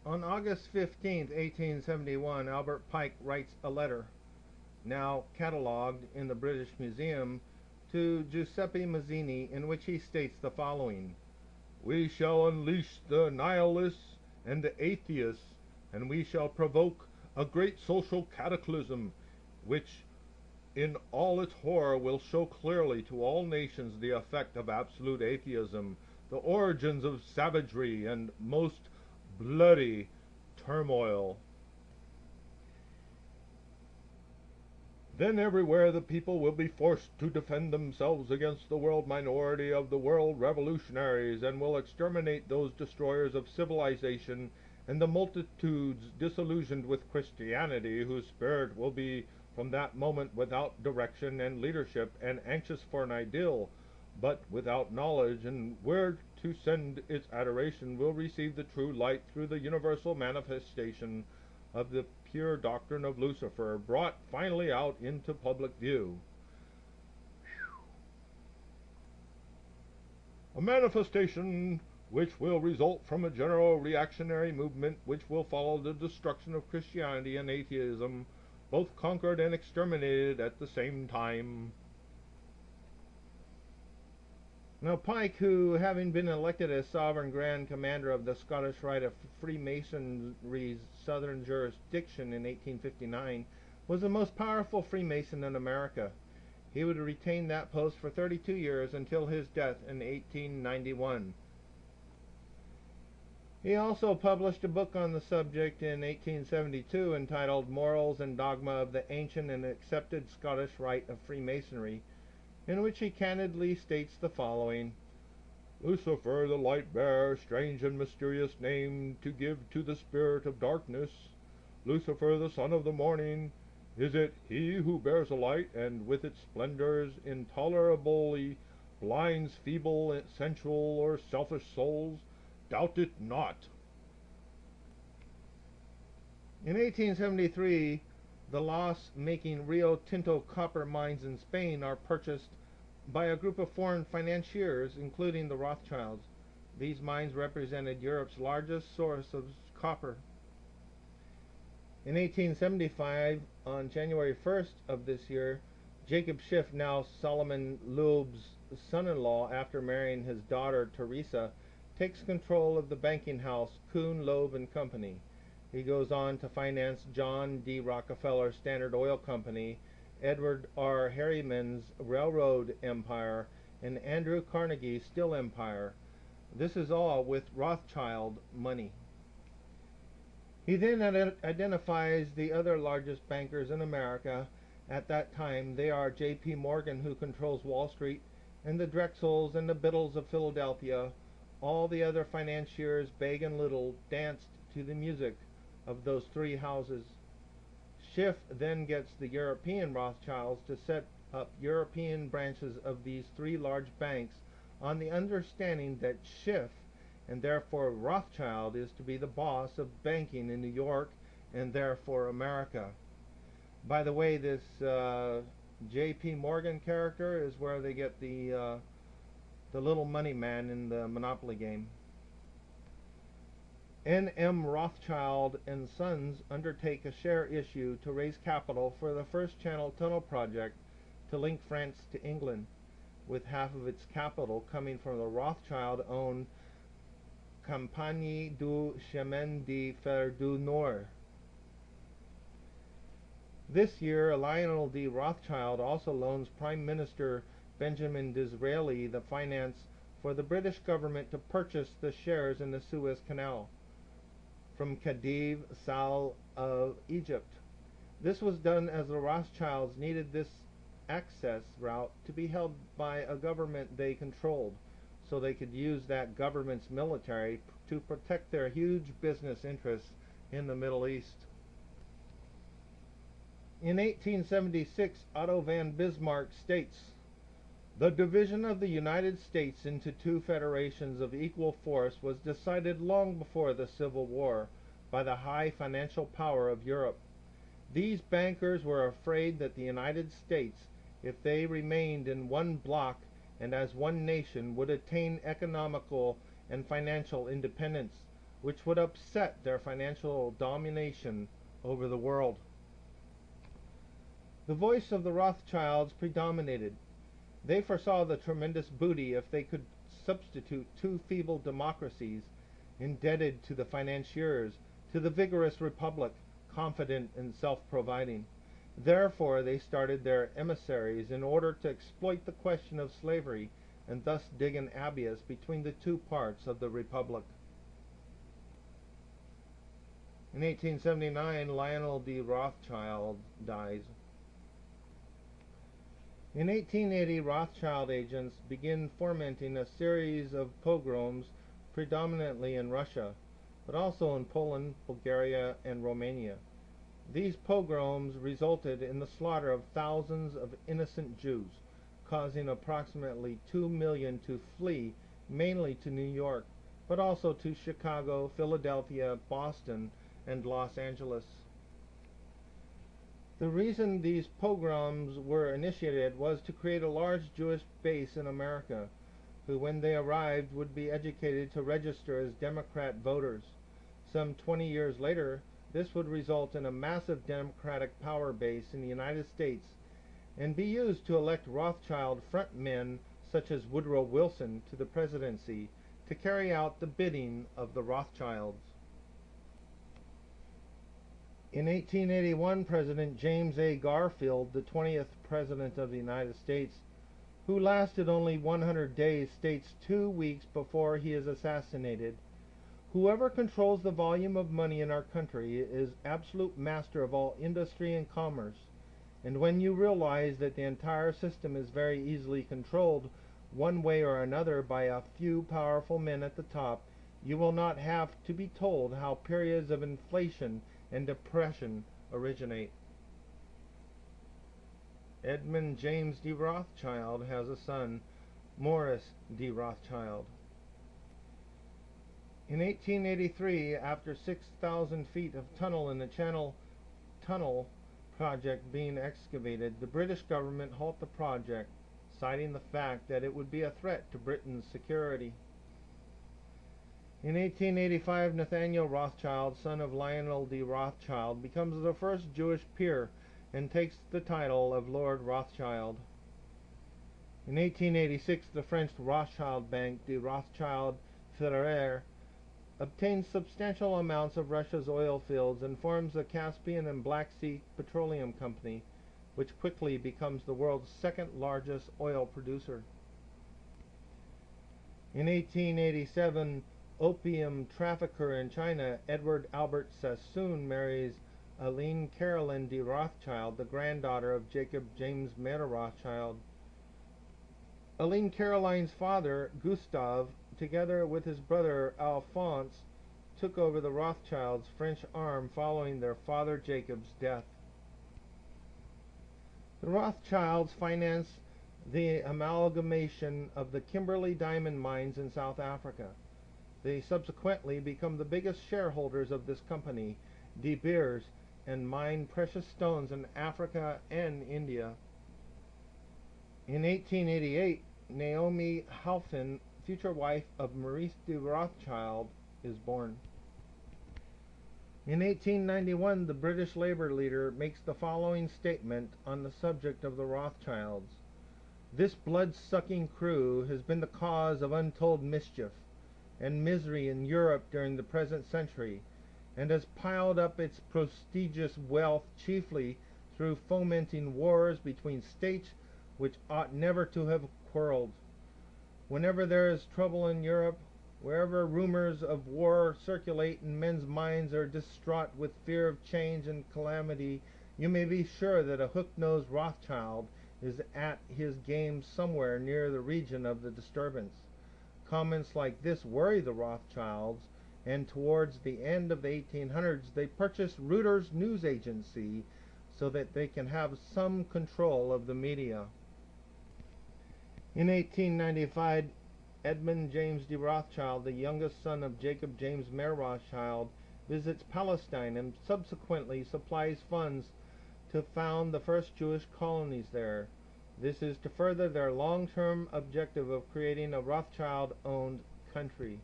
On August 15, 1871, Albert Pike writes a letter, now catalogued in the British Museum, to Giuseppe Mazzini, in which he states the following: "We shall unleash the nihilists and the atheists, and we shall provoke a great social cataclysm, which in all its horror will show clearly to all nations the effect of absolute atheism, the origins of savagery and most bloody turmoil. Then everywhere the people will be forced to defend themselves against the world minority of the world revolutionaries, and will exterminate those destroyers of civilization and the multitudes disillusioned with Christianity, whose spirit will be from that moment without direction and leadership, and anxious for an ideal, but without knowledge, and where to send its adoration will receive the true light through the universal manifestation of the pure doctrine of Lucifer, brought finally out into public view. A manifestation which will result from a general reactionary movement which will follow the destruction of Christianity and atheism, both conquered and exterminated at the same time." Now Pike, who, having been elected as Sovereign Grand Commander of the Scottish Rite of Freemasonry's southern jurisdiction in 1859, was the most powerful Freemason in America. He would retain that post for 32 years until his death in 1891. He also published a book on the subject in 1872 entitled Morals and Dogma of the Ancient and Accepted Scottish Rite of Freemasonry, in which he candidly states the following: "Lucifer, the light bearer, strange and mysterious name to give to the spirit of darkness. Lucifer, the son of the morning, is it he who bears a light, and with its splendors intolerably blinds feeble, sensual, or selfish souls? Doubt it not." In 1873, the loss-making Rio Tinto copper mines in Spain are purchased by a group of foreign financiers, including the Rothschilds. These mines represented Europe's largest source of copper. In 1875, on January 1st of this year, Jacob Schiff, now Solomon Loeb's son-in-law after marrying his daughter Teresa, takes control of the banking house Kuhn, Loeb and Company. He goes on to finance John D. Rockefeller's Standard Oil Company, Edward R. Harriman's railroad empire, and Andrew Carnegie's steel empire. This is all with Rothschild money. He then identifies the other largest bankers in America at that time. They are J.P. Morgan, who controls Wall Street, and the Drexels and the Biddles of Philadelphia. All the other financiers, big and little, danced to the music of those three houses. Schiff then gets the European Rothschilds to set up European branches of these three large banks on the understanding that Schiff, and therefore Rothschild, is to be the boss of banking in New York and therefore America. By the way, this J.P. Morgan character is where they get the little money man in the Monopoly game. N.M. Rothschild and Sons undertake a share issue to raise capital for the first Channel Tunnel project to link France to England, with half of its capital coming from the Rothschild-owned Compagnie du Chemin de Fer du Nord. This year, Lionel D. Rothschild also loans Prime Minister Benjamin Disraeli the finance for the British government to purchase the shares in the Suez Canal from Khedive Sal of Egypt. This was done as the Rothschilds needed this access route to be held by a government they controlled, so they could use that government's military to protect their huge business interests in the Middle East. In 1876, Otto von Bismarck states, "The division of the United States into two federations of equal force was decided long before the Civil War by the high financial power of Europe. These bankers were afraid that the United States, if they remained in one block and as one nation, would attain economical and financial independence, which would upset their financial domination over the world. The voice of the Rothschilds predominated. They foresaw the tremendous booty if they could substitute two feeble democracies, indebted to the financiers, to the vigorous republic, confident and self-providing. Therefore they started their emissaries in order to exploit the question of slavery and thus dig an abyss between the two parts of the republic. In 1879, Lionel D. Rothschild dies. In 1880, Rothschild agents begin fomenting a series of pogroms predominantly in Russia, but also in Poland, Bulgaria, and Romania. These pogroms resulted in the slaughter of thousands of innocent Jews, causing approximately 2 million to flee mainly to New York, but also to Chicago, Philadelphia, Boston, and Los Angeles. The reason these pogroms were initiated was to create a large Jewish base in America, who when they arrived would be educated to register as Democrat voters. Some 20 years later, this would result in a massive Democratic power base in the United States and be used to elect Rothschild frontmen such as Woodrow Wilson to the presidency to carry out the bidding of the Rothschilds. In 1881, President James A. Garfield, the 20th President of the United States, who lasted only 100 days, states 2 weeks before he is assassinated, "Whoever controls the volume of money in our country is absolute master of all industry and commerce, and when you realize that the entire system is very easily controlled, one way or another, by a few powerful men at the top, you will not have to be told how periods of inflation and depression originate." Edmund James D. Rothschild has a son, Morris D. Rothschild. In 1883, after 6,000 feet of tunnel in the Channel Tunnel project being excavated, the British government halted the project, citing the fact that it would be a threat to Britain's security. In 1885, Nathaniel Rothschild, son of Lionel D. Rothschild, becomes the first Jewish peer and takes the title of Lord Rothschild. In 1886, the French Rothschild Bank, the Rothschild Ferrer, obtains substantial amounts of Russia's oil fields and forms the Caspian and Black Sea Petroleum Company, which quickly becomes the world's second largest oil producer. In 1887, opium trafficker in China Edward Albert Sassoon marries Aline Caroline de Rothschild, the granddaughter of Jacob James Mayer Rothschild. Aline Caroline's father, Gustave, together with his brother Alphonse, took over the Rothschilds' French arm following their father Jacob's death. The Rothschilds financed the amalgamation of the Kimberley diamond mines in South Africa. They subsequently become the biggest shareholders of this company, De Beers, and mine precious stones in Africa and India. In 1888, Naomi Halphen, future wife of Maurice de Rothschild, is born. In 1891, the British Labour leader makes the following statement on the subject of the Rothschilds: "This blood-sucking crew has been the cause of untold mischief and misery in Europe during the present century, and has piled up its prodigious wealth chiefly through fomenting wars between states which ought never to have quarreled. Whenever there is trouble in Europe, wherever rumors of war circulate and men's minds are distraught with fear of change and calamity, you may be sure that a hook-nosed Rothschild is at his game somewhere near the region of the disturbance." Comments like this worry the Rothschilds, and towards the end of the 1800s they purchased Reuters news agency so that they can have some control of the media. In 1895, Edmund James de Rothschild, the youngest son of Jacob James Mayer Rothschild, visits Palestine and subsequently supplies funds to found the first Jewish colonies there. This is to further their long-term objective of creating a Rothschild-owned country.